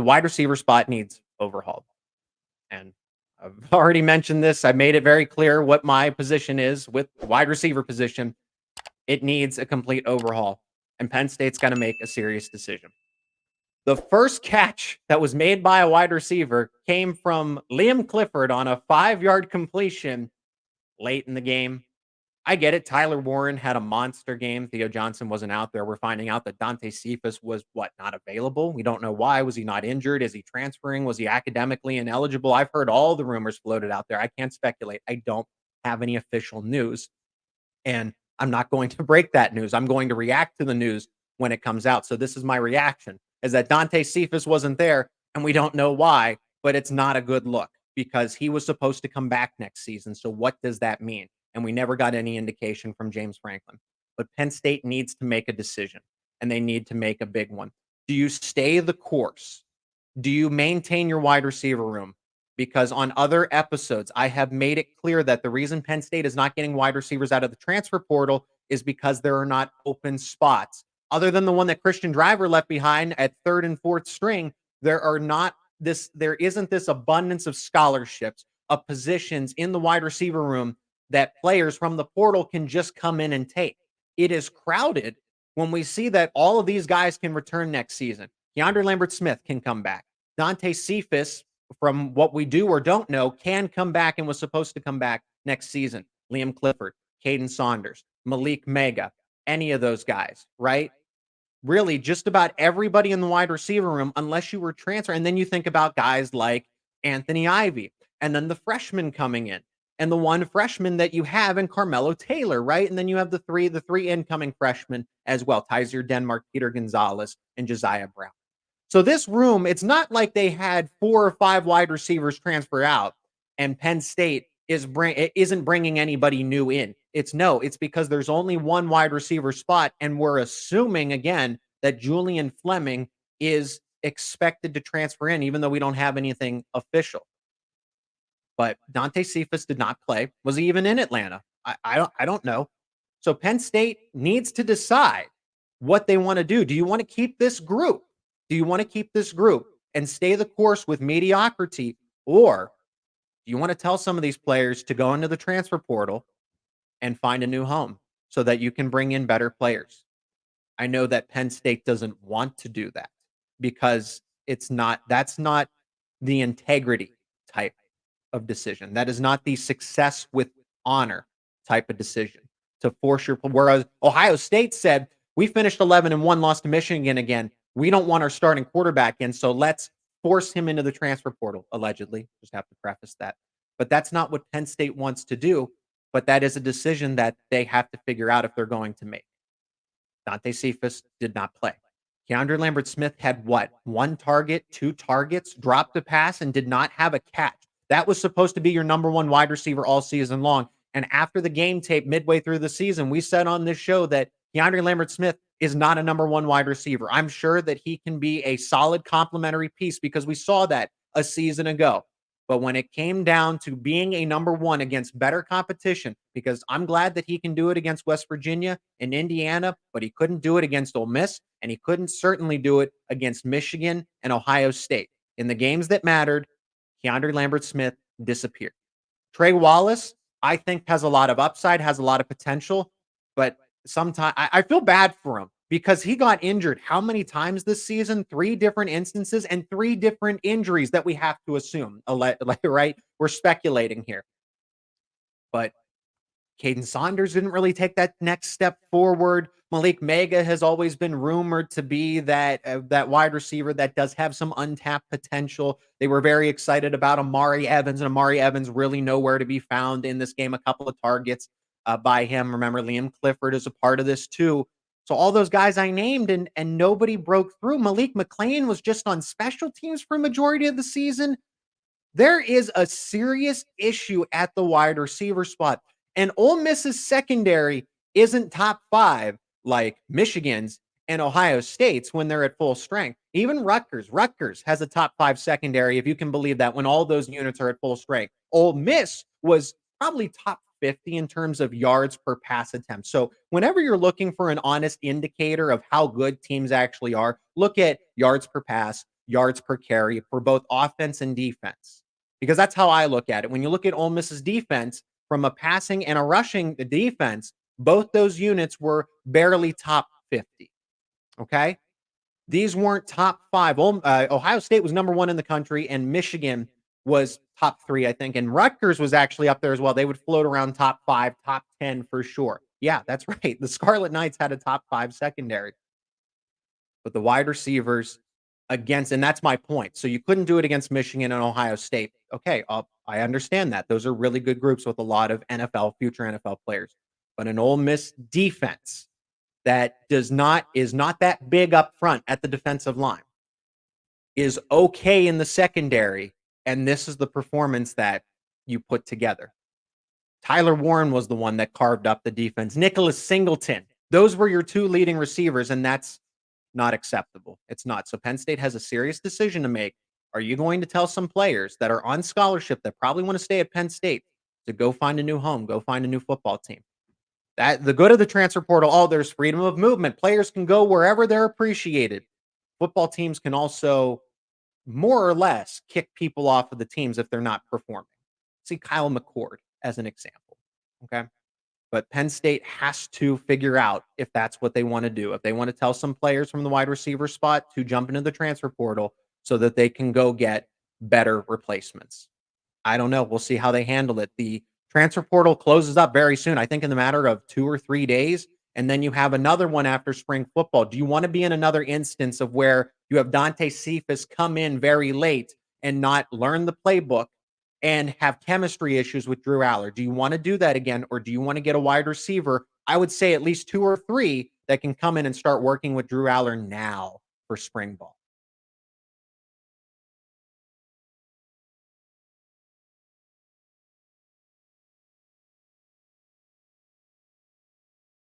The wide receiver spot needs overhauled. And I've already mentioned this. I made it very clear what my position is with the wide receiver position. It needs a complete overhaul. And Penn State's got to make a serious decision. The first catch that was made by a wide receiver came from Liam Clifford on a 5-yard completion late in the game. I get it. Tyler Warren had a monster game. Theo Johnson wasn't out there. We're finding out that Dante Cephas was not available. We don't know why. Was he not injured? Is he transferring? Was he academically ineligible? I've heard all the rumors floated out there. I can't speculate. I don't have any official news. And I'm not going to break that news. I'm going to react to the news when it comes out. So this is my reaction, is that Dante Cephas wasn't there and we don't know why, but it's not a good look because he was supposed to come back next season. So what does that mean? And we never got any indication from James Franklin. But Penn State needs to make a decision, and they need to make a big one. Do you stay the course? Do you maintain your wide receiver room? Because on other episodes, I have made it clear that the reason Penn State is not getting wide receivers out of the transfer portal is because there are not open spots. Other than the one that Christian Driver left behind at third and fourth string, there isn't this abundance of scholarships, of positions in the wide receiver room that players from the portal can just come in and take. It is crowded when we see that all of these guys can return next season. Keandre Lambert-Smith can come back. Dante Cephas, from what we do or don't know, can come back and was supposed to come back next season. Liam Clifford, Caden Saunders, Malik Mega, any of those guys, right? Really, just about everybody in the wide receiver room, unless you were transferring. And then you think about guys like Anthony Ivy, and then the freshmen coming in, and the one freshman that you have in Carmelo Taylor, right? And then you have the three incoming freshmen as well, Tyzer Denmark, Peter Gonzalez, and Josiah Brown. So this room, it's not like they had 4 or 5 wide receivers transfer out and Penn State isn't bringing anybody new in. It's because there's only one wide receiver spot, and we're assuming, again, that Julian Fleming is expected to transfer in, even though we don't have anything official. But Dante Cephas did not play. Was he even in Atlanta? I don't know. So Penn State needs to decide what they want to do. Do you want to keep this group? Do you want to keep this group and stay the course with mediocrity? Or do you want to tell some of these players to go into the transfer portal and find a new home so that you can bring in better players? I know that Penn State doesn't want to do that because that's not the integrity type of decision. That is not the success with honor type of decision to force whereas Ohio State said, we finished 11-1, lost to Michigan again. We don't want our starting quarterback in, so let's force him into the transfer portal, allegedly. Just have to preface that. But that's not what Penn State wants to do, but that is a decision that they have to figure out if they're going to make. Dante Cephas did not play. Keandre Lambert-Smith had 1 target, 2 targets, dropped a pass, and did not have a catch. That was supposed to be your number 1 wide receiver all season long. And after the game tape midway through the season, we said on this show that Keandre Lambert-Smith is not a number 1 wide receiver. I'm sure that he can be a solid complementary piece because we saw that a season ago. But when it came down to being a number 1 against better competition, because I'm glad that he can do it against West Virginia and Indiana, but he couldn't do it against Ole Miss, and he couldn't certainly do it against Michigan and Ohio State. In the games that mattered, Keandre Lambert-Smith disappeared. Trey Wallace, I think, has a lot of upside, has a lot of potential, but sometimes I feel bad for him because he got injured how many times this season? 3 different instances and 3 different injuries that we have to assume, right? We're speculating here. But Caden Saunders didn't really take that next step forward. Malik Mega has always been rumored to be that wide receiver that does have some untapped potential. They were very excited about Amari Evans, and Amari Evans really nowhere to be found in this game. A couple of targets by him. Remember, Liam Clifford is a part of this too. So all those guys I named and nobody broke through. Malik McLean was just on special teams for a majority of the season. There is a serious issue at the wide receiver spot. And Ole Miss's secondary isn't top 5 like Michigan's and Ohio State's when they're at full strength. Even Rutgers has a top 5 secondary, if you can believe that, when all those units are at full strength. Ole Miss was probably top 50 in terms of yards per pass attempt. So whenever you're looking for an honest indicator of how good teams actually are, look at yards per pass, yards per carry for both offense and defense. Because that's how I look at it. When you look at Ole Miss's defense, from a passing and a rushing defense, both those units were barely top 50. Okay. These weren't top five. Ohio State was number 1 in the country, and Michigan was top 3, I think. And Rutgers was actually up there as well. They would float around top 5, top 10 for sure. Yeah, that's right. The Scarlet Knights had a top 5 secondary. But the wide receivers against, and that's my point. So you couldn't do it against Michigan and Ohio State. Okay, I understand that. Those are really good groups with a lot of future NFL players. But an Ole Miss defense that is not that big up front at the defensive line, is okay in the secondary, and this is the performance that you put together. Tyler Warren was the one that carved up the defense. Nicholas Singleton. Those were your 2 leading receivers, and that's not acceptable. It's not. So Penn State has a serious decision to make. Are you going to tell some players that are on scholarship that probably want to stay at Penn State to go find a new home, go find a new football team? That the good of the transfer portal, there's freedom of movement. Players can go wherever they're appreciated. Football teams can also more or less kick people off of the teams if they're not performing. See Kyle McCord as an example. Okay. But Penn State has to figure out if that's what they want to do. If they want to tell some players from the wide receiver spot to jump into the transfer portal so that they can go get better replacements. I don't know. We'll see how they handle it. The transfer portal closes up very soon, I think in the matter of 2 or 3 days. And then you have another one after spring football. Do you want to be in another instance of where you have Dante Cephas come in very late and not learn the playbook and have chemistry issues with Drew Aller? Do you want to do that again, or do you want to get a wide receiver? I would say at least 2 or 3 that can come in and start working with Drew Aller now for spring ball.